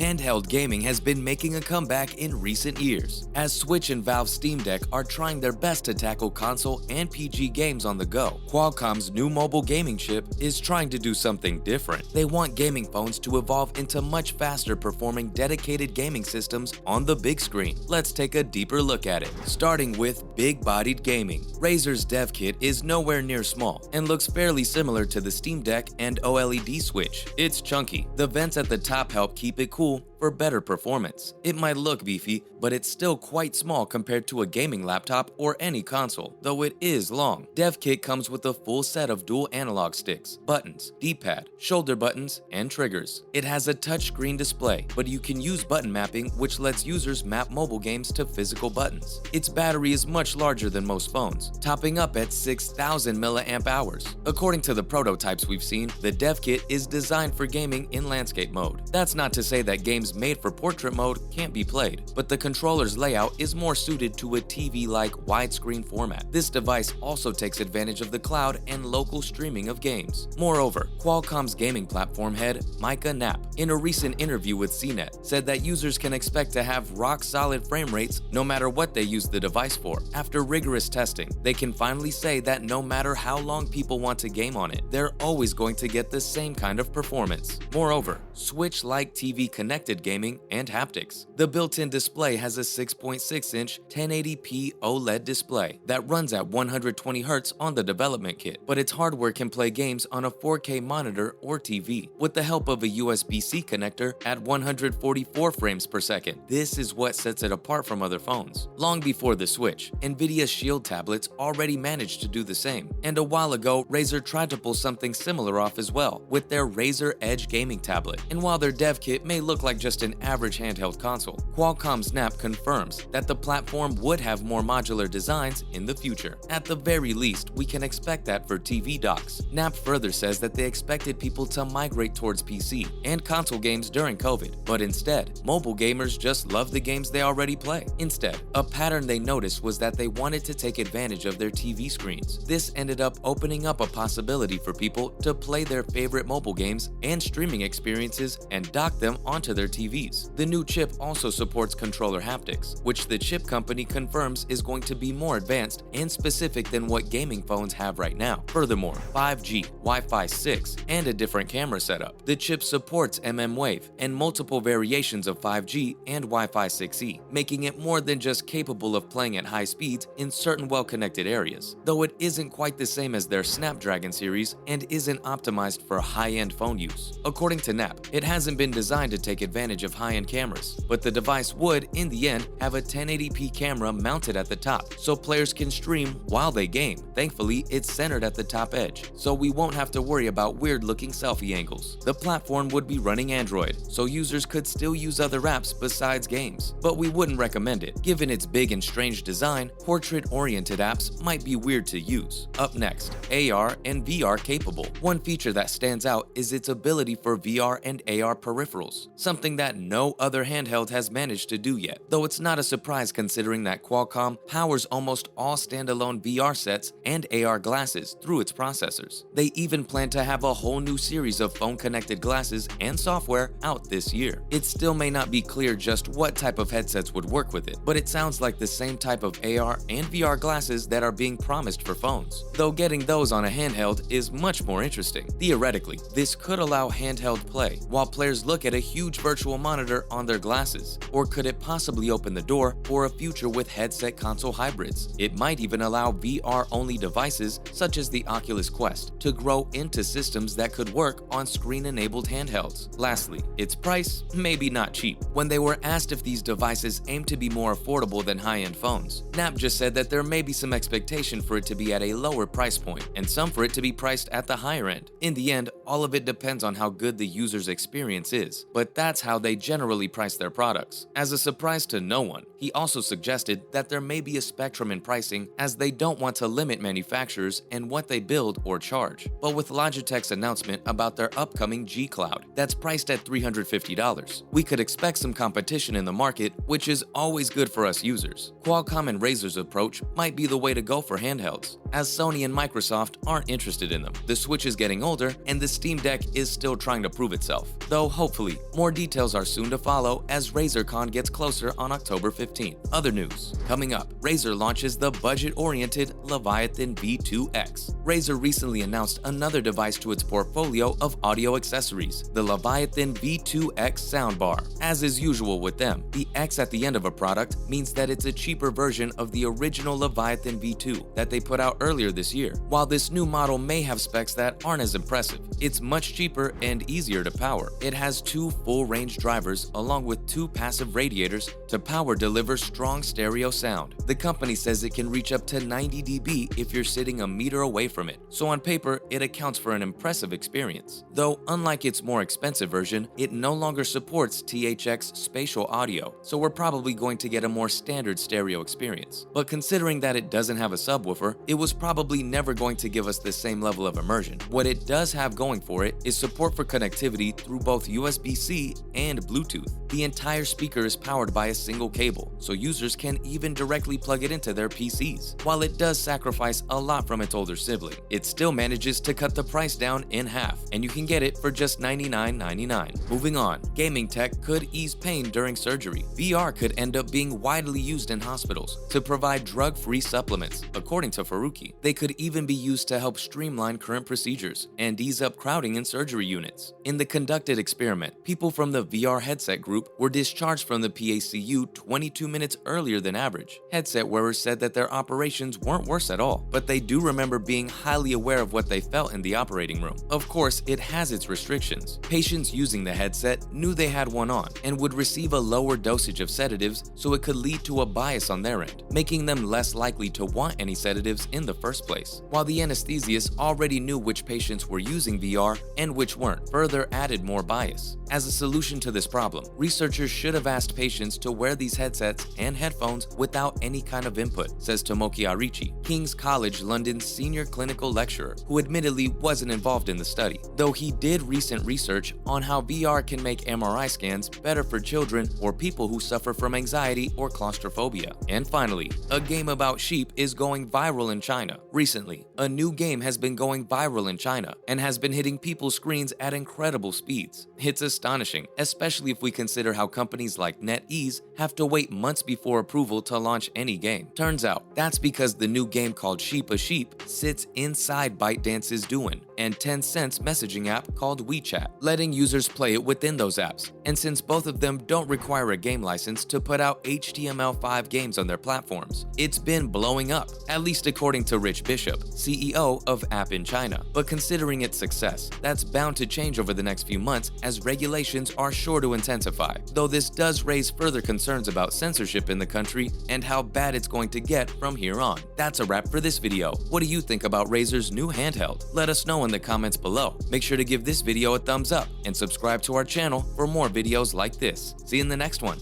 Handheld gaming has been making a comeback in recent years, as Switch and Valve's Steam Deck are trying their best to tackle console and PG games on the go. Qualcomm's new mobile gaming chip is trying to do something different. They want gaming phones to evolve into much faster performing dedicated gaming systems on the big screen. Let's take a deeper look at it, starting with big-bodied gaming. Razer's dev kit is nowhere near small and looks fairly similar to the Steam Deck and OLED Switch. It's chunky. The vents at the top help keep it cool for better performance. It might look beefy, but it's still quite small compared to a gaming laptop or any console, though it is long. Dev kit comes with a full set of dual analog sticks, buttons, D-pad, shoulder buttons, and triggers. It has a touchscreen display, but you can use button mapping, which lets users map mobile games to physical buttons. Its battery is much larger than most phones, topping up at 6,000 mAh. According to the prototypes we've seen, the dev kit is designed for gaming in landscape mode. That's not to say that games made for portrait mode can't be played, but the controller's layout is more suited to a TV-like widescreen format. This device also takes advantage of the cloud and local streaming of games. Moreover, Qualcomm's gaming platform head, Micah Knapp, in a recent interview with CNET, said that users can expect to have rock-solid frame rates no matter what they use the device for. After rigorous testing, they can finally say that no matter how long people want to game on it, they're always going to get the same kind of performance. Moreover, Switch-like TV connected gaming and haptics. The built-in display has a 6.6-inch 1080p OLED display that runs at 120 Hz on the development kit, but its hardware can play games on a 4K monitor or TV with the help of a USB-C connector at 144 frames per second. This is what sets it apart from other phones. Long before the Switch, Nvidia's Shield tablets already managed to do the same, and a while ago, Razer tried to pull something similar off as well with their Razer Edge gaming tablet. And while their dev kit may look like just an average handheld console, Qualcomm's Knapp confirms that the platform would have more modular designs in the future. At the very least, we can expect that for TV docks. Knapp further says that they expected people to migrate towards PC and console games during COVID, but instead, mobile gamers just love the games they already play. Instead, a pattern they noticed was that they wanted to take advantage of their TV screens. This ended up opening up a possibility for people to play their favorite mobile games and streaming experiences and dock them onto their TVs. The new chip also supports controller haptics, which the chip company confirms is going to be more advanced and specific than what gaming phones have right now. Furthermore, 5G, Wi-Fi 6, and a different camera setup. The chip supports mmWave and multiple variations of 5G and Wi-Fi 6E, making it more than just capable of playing at high speeds in certain well-connected areas, though it isn't quite the same as their Snapdragon series and isn't optimized for high-end phone use. According to Knapp, it hasn't been designed to take advantage of high-end cameras, but the device would, in the end, have a 1080p camera mounted at the top, so players can stream while they game. Thankfully, it's centered at the top edge, so we won't have to worry about weird-looking selfie angles. The platform would be running Android, so users could still use other apps besides games, but we wouldn't recommend it. Given its big and strange design, portrait-oriented apps might be weird to use. Up next, AR and VR capable. One feature that stands out is its ability for VR and AR peripherals, something that no other handheld has managed to do yet, though it's not a surprise considering that Qualcomm powers almost all standalone VR sets and AR glasses through its processors. They even plan to have a whole new series of phone-connected glasses and software out this year. It still may not be clear just what type of headsets would work with it, but it sounds like the same type of AR and VR glasses that are being promised for phones, though getting those on a handheld is much more interesting. Theoretically, this could allow handheld play while players look at a huge virtual monitor on their glasses, or could it possibly open the door for a future with headset console hybrids? It might even allow VR-only devices such as the Oculus Quest to grow into systems that could work on screen-enabled handhelds. Lastly, its price may be not cheap. When they were asked if these devices aim to be more affordable than high-end phones, Knapp just said that there may be some expectation for it to be at a lower price point, and some for it to be priced at the higher end. In the end, all of it depends on how good the user's experience is, but that's how they generally price their products. As a surprise to no one. He also suggested that there may be a spectrum in pricing as they don't want to limit manufacturers and what they build or charge. But with Logitech's announcement about their upcoming G Cloud that's priced at $350, we could expect some competition in the market, which is always good for us users. Qualcomm and Razer's approach might be the way to go for handhelds, as Sony and Microsoft aren't interested in them. The Switch is getting older, and the Steam Deck is still trying to prove itself. Though hopefully, more details are soon to follow as RazerCon gets closer on October 15th. Other news. Coming up, Razer launches the budget-oriented Leviathan V2X. Razer recently announced another device to its portfolio of audio accessories, the Leviathan V2X soundbar. As is usual with them, the X at the end of a product means that it's a cheaper version of the original Leviathan V2 that they put out earlier this year. While this new model may have specs that aren't as impressive, it's much cheaper and easier to power. It has 2 full-range drivers along with 2 passive radiators to power deliver strong stereo sound. The company says it can reach up to 90 dB if you're sitting a meter away from it, so on paper it accounts for an impressive experience. Though unlike its more expensive version, it no longer supports THX spatial audio, so we're probably going to get a more standard stereo experience. But considering that it doesn't have a subwoofer, it was probably never going to give us the same level of immersion. What it does have going for it is support for connectivity through both USB-C and Bluetooth. The entire speaker is powered by a single cable, so users can even directly plug it into their PCs. While it does sacrifice a lot from its older sibling, it still manages to cut the price down in half, and you can get it for just $99.99. Moving on, gaming tech could ease pain during surgery. VR could end up being widely used in hospitals to provide drug-free supplements, according to Faruqi. They could even be used to help streamline current procedures and ease up crowding in surgery units. In the conducted experiment, people from the VR headset group were discharged from the PACU 22 minutes earlier than average. Headset wearers said that their operations weren't worse at all, but they do remember being highly aware of what they felt in the operating room. Of course, it has its restrictions. Patients using the headset knew they had one on and would receive a lower dosage of sedatives, so it could lead to a bias on their end, making them less likely to want any sedatives in the first place. While the anesthesiist already knew which patients were using VR and which weren't, further added more bias. As a solution to this problem, researchers should have asked patients to wear these headsets and headphones without any kind of input, says Tomoki Arichi, King's College London's senior clinical lecturer, who admittedly wasn't involved in the study, though he did recent research on how VR can make MRI scans better for children or people who suffer from anxiety or claustrophobia. And finally, a game about sheep is going viral in China. Recently, a new game has been going viral in China and has been hitting people's screens at incredible speeds. It's astonishing, especially if we consider how companies like NetEase have to wait months before approval to launch any game. Turns out, that's because the new game called Sheep a Sheep sits inside ByteDance's Douyin and Tencent's messaging app called WeChat, letting users play it within those apps. And since both of them don't require a game license to put out HTML5 games on their platforms, it's been blowing up, at least according to Rich Bishop, CEO of App in China. But considering its success, that's bound to change over the next few months as regulations are sure to intensify, though this does raise further concerns about censorship in the country and how bad it's going to get from here on. That's a wrap for this video. What do you think about Razer's new handheld? Let us know in the comments below. Make sure to give this video a thumbs up and subscribe to our channel for more videos like this. See you in the next one.